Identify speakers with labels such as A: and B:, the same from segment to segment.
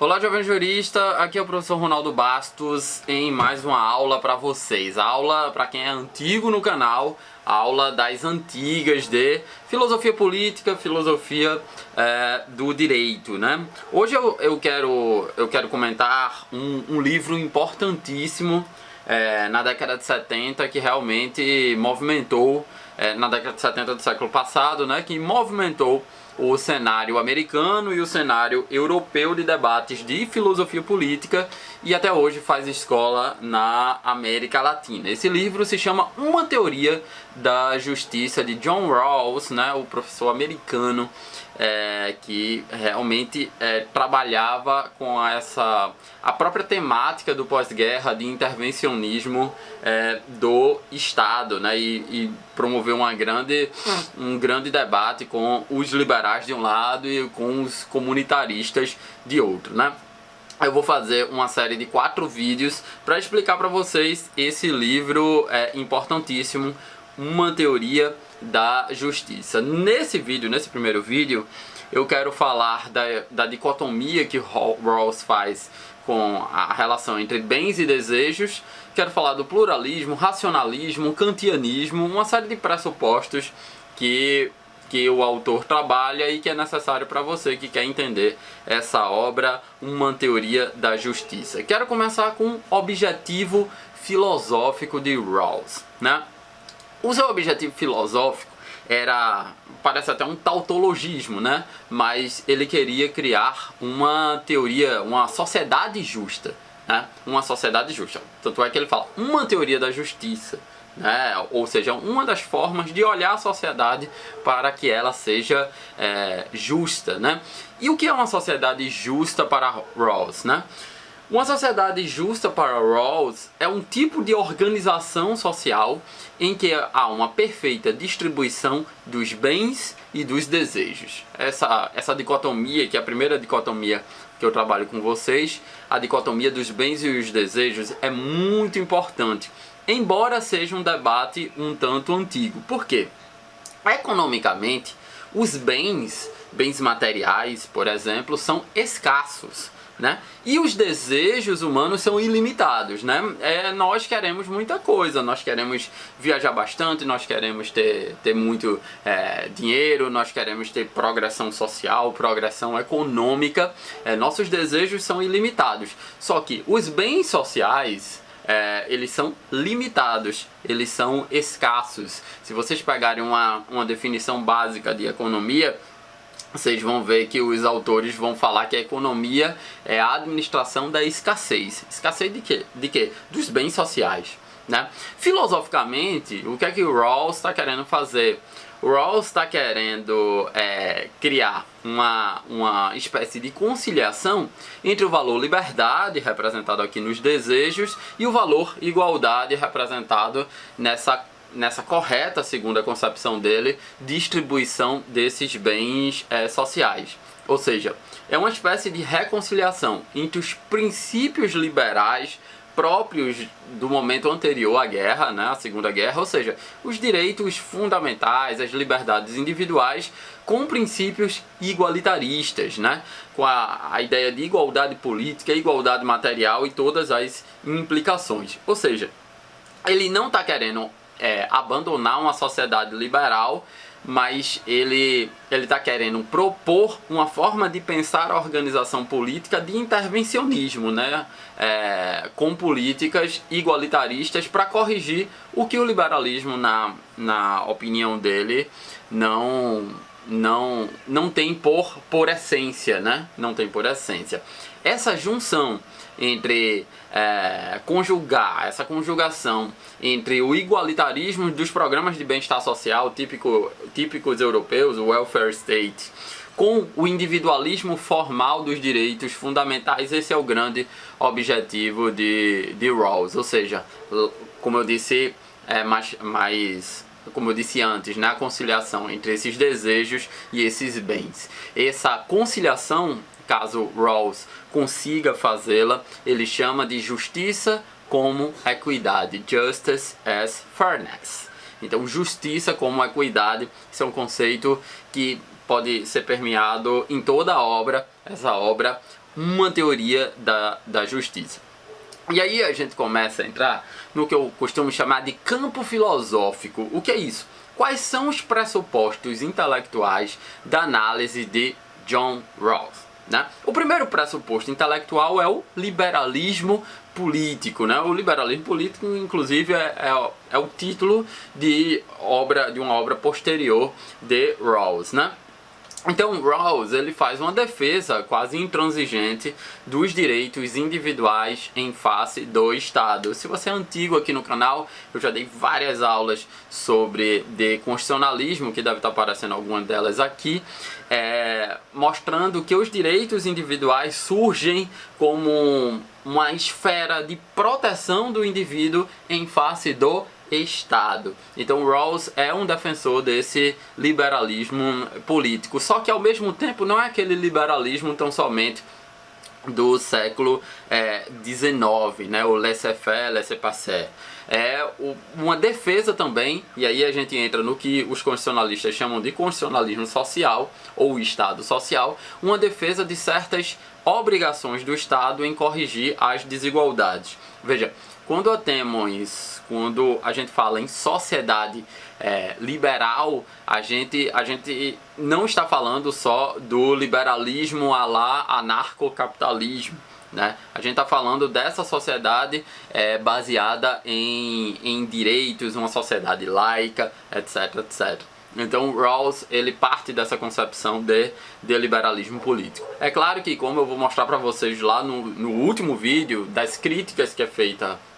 A: Olá, jovem jurista, aqui é o professor Ronaldo Bastos em mais uma aula para vocês. A aula para quem é antigo no canal, a aula das antigas de filosofia política, filosofia do direito, né? Hoje eu quero comentar um livro importantíssimo na década de 70 que realmente movimentou, na década de 70 do século passado, né, que movimentou o cenário americano e o cenário europeu de debates de filosofia política e até hoje faz escola na América Latina. Esse livro se chama Uma Teoria da Justiça, de John Rawls, né, o professor americano que realmente trabalhava com a própria temática do pós-guerra de intervencionismo do Estado, né, e promoveu um grande debate com os liberais de um lado e com os comunitaristas de outro, né? Eu vou fazer uma série de 4 vídeos para explicar para vocês esse livro importantíssimo, Uma Teoria da Justiça. Nesse primeiro vídeo, eu quero falar da dicotomia que Rawls faz com a relação entre bens e desejos. Quero falar do pluralismo, racionalismo, kantianismo, uma série de pressupostos que o autor trabalha e que é necessário para você que quer entender essa obra, Uma Teoria da Justiça. Quero começar com o objetivo filosófico de Rawls, né? O seu objetivo filosófico parece até um tautologismo, né? Mas ele queria criar uma teoria, uma sociedade justa, né? Uma sociedade justa. Tanto é que ele fala uma teoria da justiça, né? Ou seja, uma das formas de olhar a sociedade para que ela seja justa, né? E o que é uma sociedade justa para Rawls, né? Uma sociedade justa para Rawls é um tipo de organização social em que há uma perfeita distribuição dos bens e dos desejos. Essa dicotomia, que é a primeira dicotomia que eu trabalho com vocês, a dicotomia dos bens e os desejos, é muito importante, embora seja um debate um tanto antigo. Por quê? Economicamente, os bens materiais, por exemplo, são escassos, né? E os desejos humanos são ilimitados, né? Nós queremos muita coisa, nós queremos viajar bastante, nós queremos ter muito dinheiro, nós queremos ter progressão social, progressão econômica, nossos desejos são ilimitados. Só que os bens sociais, eles são limitados, eles são escassos. Se vocês pegarem uma definição básica de economia, vocês vão ver que os autores vão falar que a economia é a administração da escassez. Escassez de quê? De quê? Dos bens sociais, né? Filosoficamente, o que é que o Rawls está querendo fazer? O Rawls está querendo criar uma espécie de conciliação entre o valor liberdade, representado aqui nos desejos, e o valor igualdade, representado nessa correta, segundo a concepção dele, distribuição desses bens sociais. Ou seja, é uma espécie de reconciliação entre os princípios liberais próprios do momento anterior à guerra, né, a Segunda Guerra, ou seja, os direitos fundamentais, as liberdades individuais, com princípios igualitaristas, né, com a ideia de igualdade política, igualdade material e todas as implicações. Ou seja, ele não está querendo abandonar uma sociedade liberal, mas ele está querendo propor uma forma de pensar a organização política de intervencionismo, né? Com políticas igualitaristas para corrigir o que o liberalismo, na opinião dele, não tem por essência, né? Não tem por essência. Essa junção entre essa conjugação entre o igualitarismo dos programas de bem-estar social típicos europeus, o welfare state, com o individualismo formal dos direitos fundamentais, esse é o grande objetivo de Rawls. Ou seja, como eu disse, como eu disse antes, né, a conciliação entre esses desejos e esses bens. Essa conciliação, caso Rawls consiga fazê-la, ele chama de justiça como equidade, justice as fairness. Então, justiça como equidade, esse é um conceito que pode ser permeado em toda a obra. Essa obra uma teoria da justiça. E aí a gente começa a entrar no que eu costumo chamar de campo filosófico. O que é isso? Quais são os pressupostos intelectuais da análise de John Rawls? Né? O primeiro pressuposto intelectual é o liberalismo político. Né? O liberalismo político, inclusive, é o título de uma obra posterior de Rawls. Né? Então, Rawls ele faz uma defesa quase intransigente dos direitos individuais em face do Estado. Se você é antigo aqui no canal, eu já dei várias aulas sobre de constitucionalismo, que deve estar aparecendo alguma delas aqui, mostrando que os direitos individuais surgem como uma esfera de proteção do indivíduo em face do Estado. Então Rawls é um defensor desse liberalismo político, só que ao mesmo tempo não é aquele liberalismo tão somente do século XIX, né? O laissez-faire, laissez-passer. Uma defesa também, e aí a gente entra no que os constitucionalistas chamam de constitucionalismo social ou Estado social, uma defesa de certas obrigações do Estado em corrigir as desigualdades. Veja, quando a gente fala em sociedade liberal, a gente não está falando só do liberalismo à la anarcocapitalismo. Né? A gente está falando dessa sociedade baseada em direitos, uma sociedade laica, etc, etc. Então Rawls ele parte dessa concepção de liberalismo político. É claro que, como eu vou mostrar para vocês lá no último vídeo, das críticas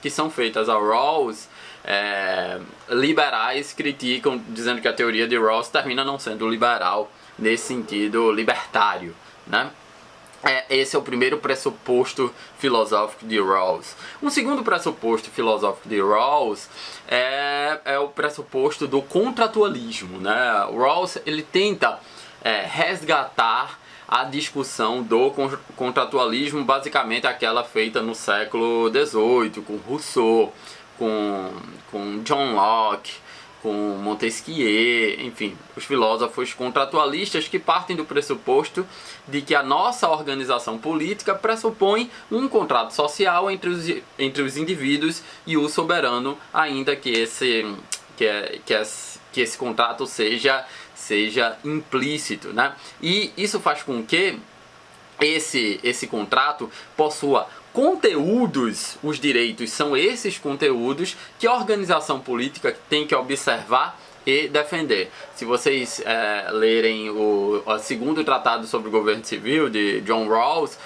A: que são feitas a Rawls, liberais criticam, dizendo que a teoria de Rawls termina não sendo liberal nesse sentido libertário, né? Esse é o primeiro pressuposto filosófico de Rawls. Um segundo pressuposto filosófico de Rawls é o pressuposto do contratualismo. Né? Rawls ele tenta resgatar a discussão do contratualismo, basicamente aquela feita no século XVIII, com Rousseau, com John Locke, com Montesquieu, enfim, os filósofos contratualistas que partem do pressuposto de que a nossa organização política pressupõe um contrato social entre os indivíduos e o soberano, ainda que esse contrato seja implícito, né? E isso faz com que esse contrato possua conteúdos. Os direitos são esses conteúdos que a organização política tem que observar e defender. Se vocês lerem o segundo tratado sobre o governo civil de John Rawls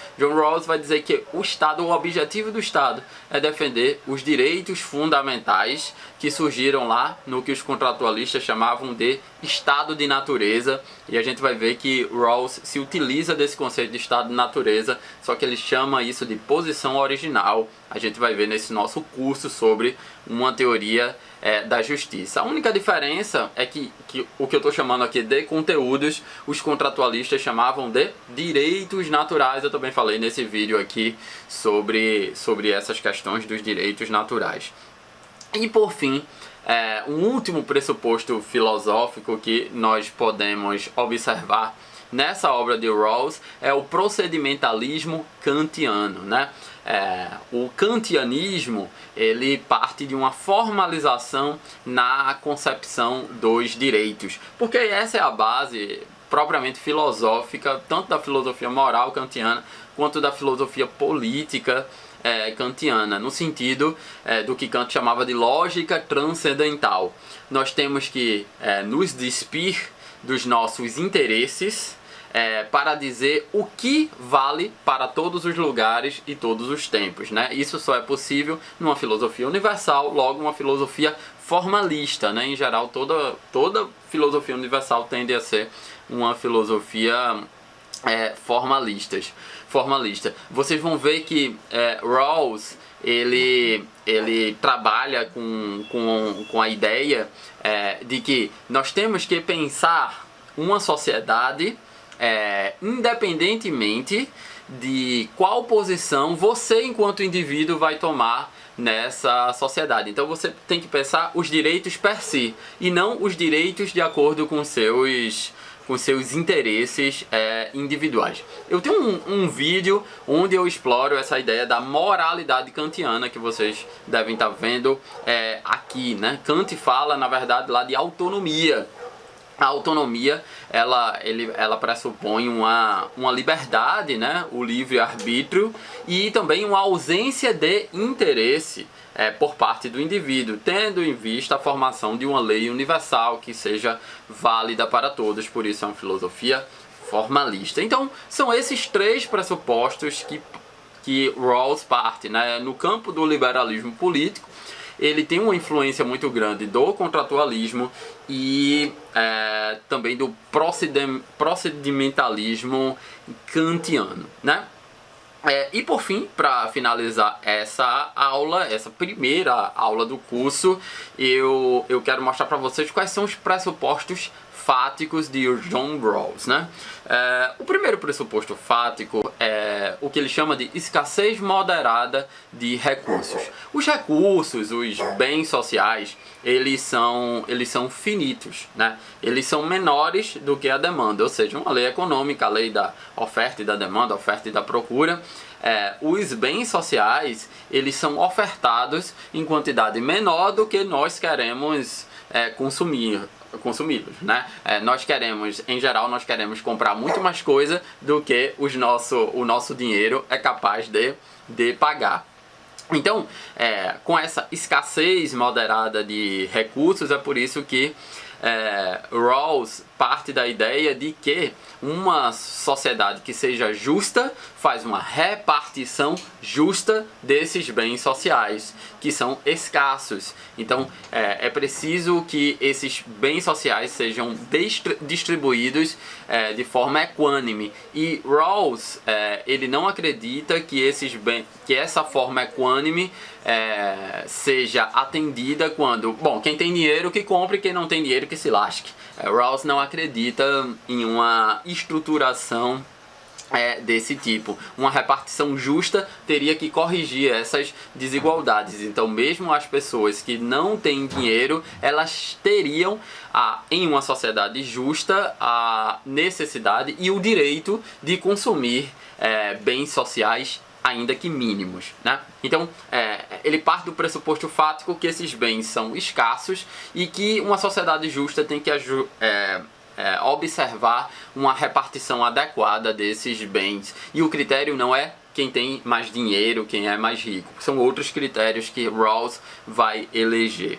A: vai dizer que o objetivo do Estado é defender os direitos fundamentais que surgiram lá no que os contratualistas chamavam de estado de natureza, e a gente vai ver que Rawls se utiliza desse conceito de estado de natureza, só que ele chama isso de posição original. A gente vai ver nesse nosso curso sobre uma teoria da justiça. A única diferença é que o que eu estou chamando aqui de conteúdos, os contratualistas chamavam de direitos naturais. Eu também falei nesse vídeo aqui sobre essas questões dos direitos naturais. E por fim, um último pressuposto filosófico que nós podemos observar nessa obra de Rawls é o procedimentalismo kantiano, né? O kantianismo ele parte de uma formalização na concepção dos direitos, porque essa é a base propriamente filosófica, tanto da filosofia moral kantiana quanto da filosofia política kantiana, no sentido do que Kant chamava de lógica transcendental. Nós temos que nos despir dos nossos interesses para dizer o que vale para todos os lugares e todos os tempos, né? Isso só é possível numa filosofia universal, logo uma filosofia formalista, né? Em geral, toda filosofia universal tende a ser uma filosofia formalista. Vocês vão ver que Rawls ele trabalha com a ideia de que nós temos que pensar uma sociedade independentemente de qual posição você enquanto indivíduo vai tomar nessa sociedade. Então você tem que pensar os direitos per si e não os direitos de acordo com seus com seus interesses individuais. Eu tenho um vídeo onde eu exploro essa ideia da moralidade kantiana que vocês devem estar vendo aqui, né? Kant fala, na verdade, lá de autonomia. A autonomia, ela pressupõe uma liberdade, né? O livre-arbítrio e também uma ausência de interesse por parte do indivíduo, tendo em vista a formação de uma lei universal que seja válida para todos, por isso é uma filosofia formalista. Então, são esses três pressupostos que Rawls parte, né? No campo do liberalismo político, ele tem uma influência muito grande do contratualismo e também do procedimentalismo kantiano, né? E por fim, para finalizar essa aula, essa primeira aula do curso, eu quero mostrar para vocês quais são os pressupostos fáticos de John Rawls, né? O primeiro pressuposto fático é o que ele chama de escassez moderada de recursos. Os recursos, os bens sociais, eles são finitos, né? Eles são menores do que a demanda, ou seja, uma lei econômica, a lei da oferta e da demanda, oferta e da procura. Os bens sociais, eles são ofertados em quantidade menor do que nós queremos consumi-los, né? Em geral, nós queremos comprar muito mais coisa do que o nosso dinheiro é capaz de pagar. Então, com essa escassez moderada de recursos, é por isso que Rawls parte da ideia de que uma sociedade que seja justa faz uma repartição justa desses bens sociais, que são escassos. Então, é preciso que esses bens sociais sejam distribuídos de forma equânime. E Rawls, ele não acredita que essa forma equânime seja atendida quando, bom, quem tem dinheiro que compre, quem não tem dinheiro que se lasque. Rawls não acredita em uma estruturação desse tipo. Uma repartição justa teria que corrigir essas desigualdades. Então, mesmo as pessoas que não têm dinheiro, elas teriam, em uma sociedade justa, a necessidade e o direito de consumir bens sociais, ainda que mínimos, né? Então, ele parte do pressuposto fático que esses bens são escassos e que uma sociedade justa tem que observar uma repartição adequada desses bens. E o critério não é quem tem mais dinheiro, quem é mais rico. São outros critérios que Rawls vai eleger.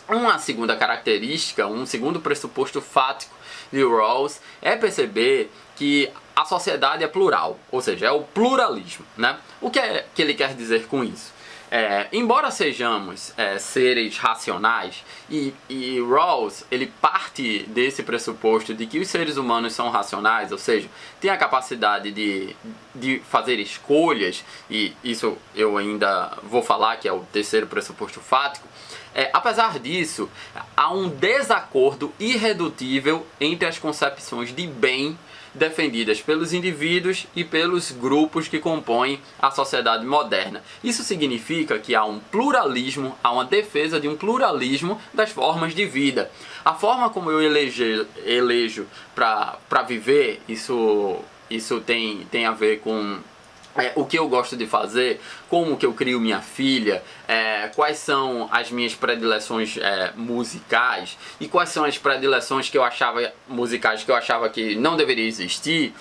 A: Uma segunda característica, um segundo pressuposto fático de Rawls é perceber que a sociedade é plural, ou seja, é o pluralismo, né? O que é que ele quer dizer com isso? Embora sejamos seres racionais, e Rawls ele parte desse pressuposto de que os seres humanos são racionais, ou seja, têm a capacidade de fazer escolhas, e isso eu ainda vou falar que é o terceiro pressuposto fático. Apesar disso, há um desacordo irredutível entre as concepções de bem defendidas pelos indivíduos e pelos grupos que compõem a sociedade moderna. Isso significa que há um pluralismo, há uma defesa de um pluralismo das formas de vida. A forma como eu elejo para viver, isso tem a ver com o que eu gosto de fazer, como que eu crio minha filha, quais são as minhas predileções musicais e quais são as predileções musicais que eu achava que não deveria existir.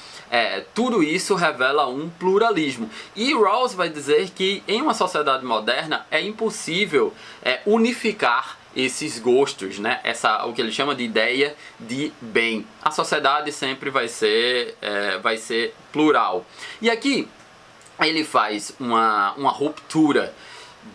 A: Tudo isso revela um pluralismo. E Rawls vai dizer que em uma sociedade moderna é impossível unificar esses gostos, né? O que ele chama de ideia de bem. A sociedade sempre vai ser plural. E aqui ele faz uma ruptura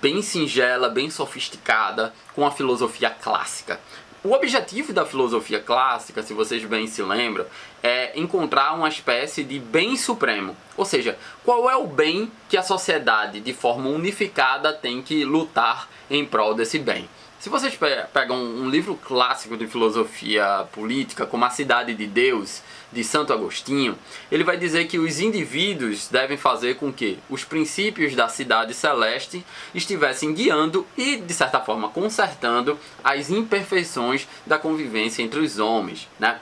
A: bem singela, bem sofisticada com a filosofia clássica. O objetivo da filosofia clássica, se vocês bem se lembram, é encontrar uma espécie de bem supremo. Ou seja, qual é o bem que a sociedade, de forma unificada, tem que lutar em prol desse bem. Se vocês pegam um livro clássico de filosofia política, como A Cidade de Deus, de Santo Agostinho, ele vai dizer que os indivíduos devem fazer com que os princípios da cidade celeste estivessem guiando e, de certa forma, consertando as imperfeições da convivência entre os homens, né?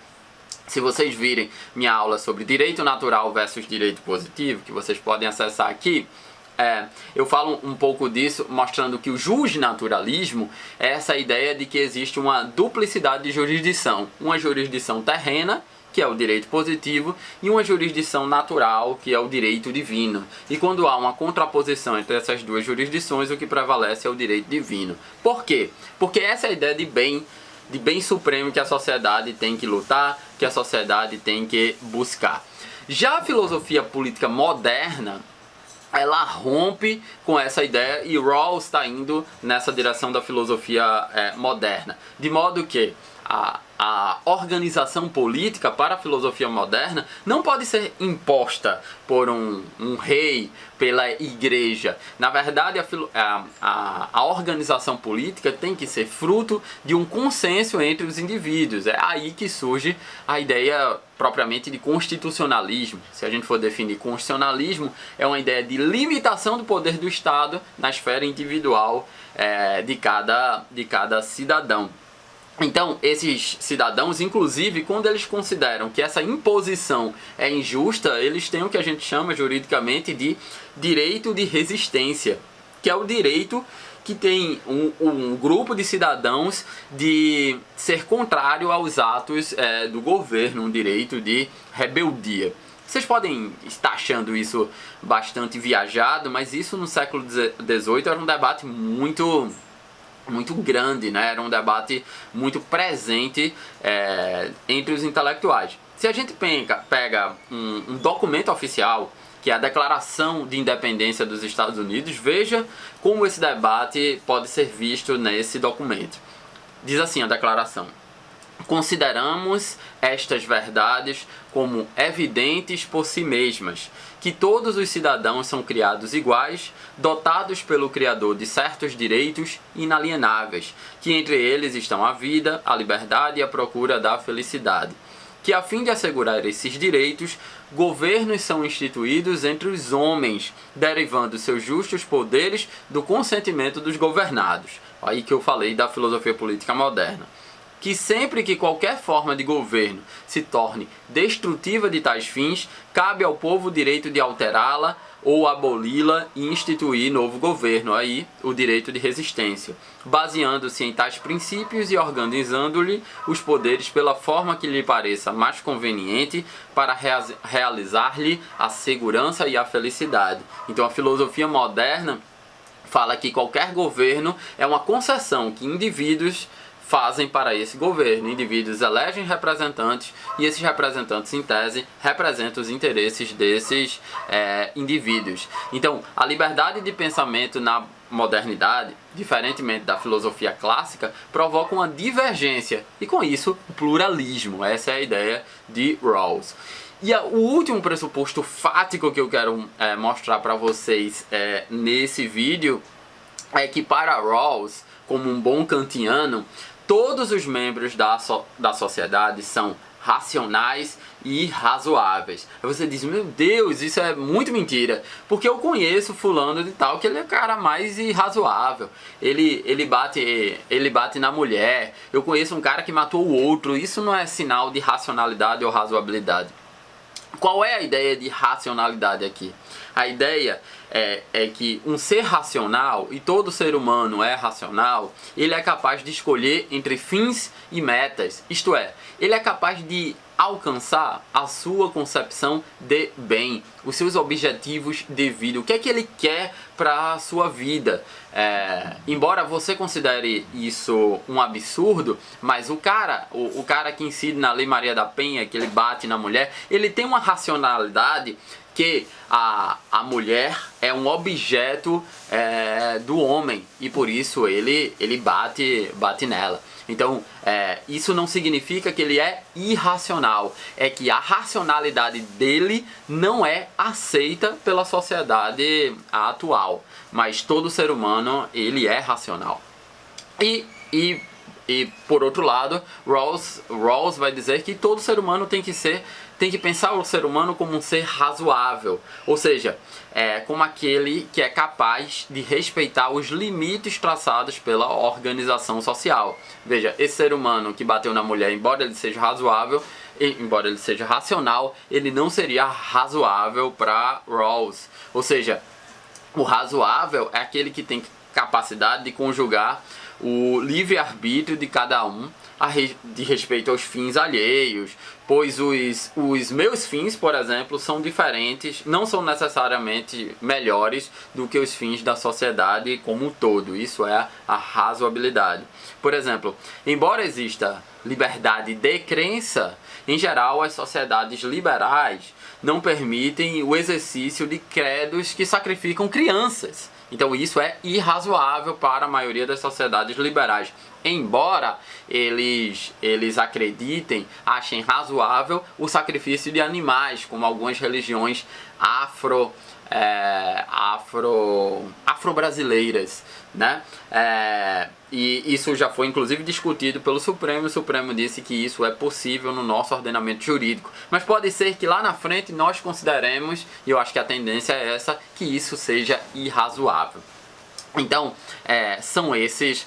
A: Se vocês virem minha aula sobre direito natural versus direito positivo, que vocês podem acessar aqui, eu falo um pouco disso, mostrando que o justnaturalismo é essa ideia de que existe uma duplicidade de jurisdição. Uma jurisdição terrena, que é o direito positivo, e uma jurisdição natural, que é o direito divino. E quando há uma contraposição entre essas duas jurisdições, o que prevalece é o direito divino. Por quê? Porque essa é a ideia de bem supremo que a sociedade tem que lutar, que a sociedade tem que buscar. Já a filosofia política moderna, ela rompe com essa ideia, e Rawls está indo nessa direção da filosofia moderna. De modo que a organização política para a filosofia moderna não pode ser imposta por um rei, pela igreja. Na verdade, a organização política tem que ser fruto de um consenso entre os indivíduos. É aí que surge a ideia propriamente de constitucionalismo. Se a gente for definir constitucionalismo, é uma ideia de limitação do poder do Estado na esfera individual de cada cidadão. Então, esses cidadãos, inclusive, quando eles consideram que essa imposição é injusta, eles têm o que a gente chama juridicamente de direito de resistência, que é o direito que tem um grupo de cidadãos de ser contrário aos atos do governo, um direito de rebeldia. Vocês podem estar achando isso bastante viajado, mas isso no século XVIII era um debate muito grande, né? Era um debate muito presente entre os intelectuais. Se a gente pega um documento oficial, que é a Declaração de Independência dos Estados Unidos, veja como esse debate pode ser visto nesse documento. Diz assim a declaração: consideramos estas verdades como evidentes por si mesmas, que todos os cidadãos são criados iguais, dotados pelo Criador de certos direitos inalienáveis, que entre eles estão a vida, a liberdade e a procura da felicidade. Que a fim de assegurar esses direitos, governos são instituídos entre os homens, derivando seus justos poderes do consentimento dos governados. Aí que eu falei da filosofia política moderna. Que sempre que qualquer forma de governo se torne destrutiva de tais fins, cabe ao povo o direito de alterá-la ou aboli-la e instituir novo governo, aí o direito de resistência, baseando-se em tais princípios e organizando-lhe os poderes pela forma que lhe pareça mais conveniente para realizar-lhe a segurança e a felicidade. Então a filosofia moderna fala que qualquer governo é uma concessão que indivíduos fazem para esse governo. Indivíduos elegem representantes e esses representantes, em tese, representam os interesses desses indivíduos. Então, a liberdade de pensamento na modernidade, diferentemente da filosofia clássica, provoca uma divergência e, com isso, o pluralismo. Essa é a ideia de Rawls. E o último pressuposto fático que eu quero mostrar para vocês nesse vídeo é que, para Rawls, como um bom kantiano, todos os membros da sociedade são racionais e razoáveis. Aí você diz: meu Deus, isso é muito mentira, porque eu conheço fulano de tal que ele é o cara mais irrazoável, ele bate na mulher, eu conheço um cara que matou o outro. Isso não é sinal de racionalidade ou razoabilidade. Qual é a ideia de racionalidade aqui? A ideia é que um ser racional, e todo ser humano é racional, ele é capaz de escolher entre fins e metas. Isto é, ele é capaz de alcançar a sua concepção de bem, os seus objetivos de vida, o que é que ele quer para a sua vida. Embora você considere isso um absurdo, mas o cara que incide na Lei Maria da Penha, que ele bate na mulher, ele tem uma racionalidade que a mulher é um objeto do homem e por isso ele bate nela. Então, isso não significa que ele é irracional, é que a racionalidade dele não é aceita pela sociedade atual, mas todo ser humano ele é racional. E por outro lado, Rawls vai dizer que todo ser humano tem tem que pensar o ser humano como um ser razoável, ou seja, como aquele que é capaz de respeitar os limites traçados pela organização social. Veja, esse ser humano que bateu na mulher, embora ele seja razoável, embora ele seja racional, ele não seria razoável para Rawls. Ou seja, o razoável é aquele que tem capacidade de conjugar o livre-arbítrio de cada um de respeito aos fins alheios, pois os meus fins, por exemplo, são diferentes, não são necessariamente melhores do que os fins da sociedade como um todo. Isso é a razoabilidade. Por exemplo, embora exista liberdade de crença, em geral as sociedades liberais não permitem o exercício de credos que sacrificam crianças. Então isso é irrazoável para a maioria das sociedades liberais. Embora eles achem razoável o sacrifício de animais, como algumas religiões afro-brasileiras, né? E isso já foi inclusive discutido pelo Supremo. O Supremo disse que isso é possível no nosso ordenamento jurídico, mas pode ser que lá na frente nós consideremos, e eu acho que a tendência é essa, que isso seja irrazoável. Então, são essas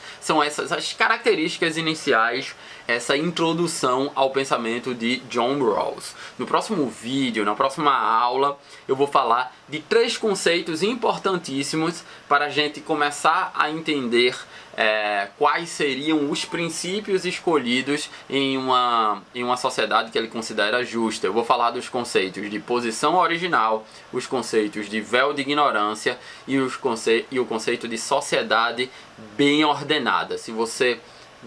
A: as características iniciais, essa introdução ao pensamento de John Rawls. No próximo vídeo, na próxima aula, eu vou falar de 3 conceitos importantíssimos para a gente começar a entender quais seriam os princípios escolhidos em uma sociedade que ele considera justa. Eu vou falar dos conceitos de posição original, os conceitos de véu de ignorância e o conceito de sociedade bem ordenada. Se você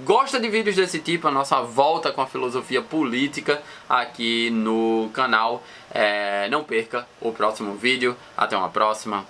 A: gosta de vídeos desse tipo, a nossa volta com a filosofia política aqui no canal, não perca o próximo vídeo. Até uma próxima.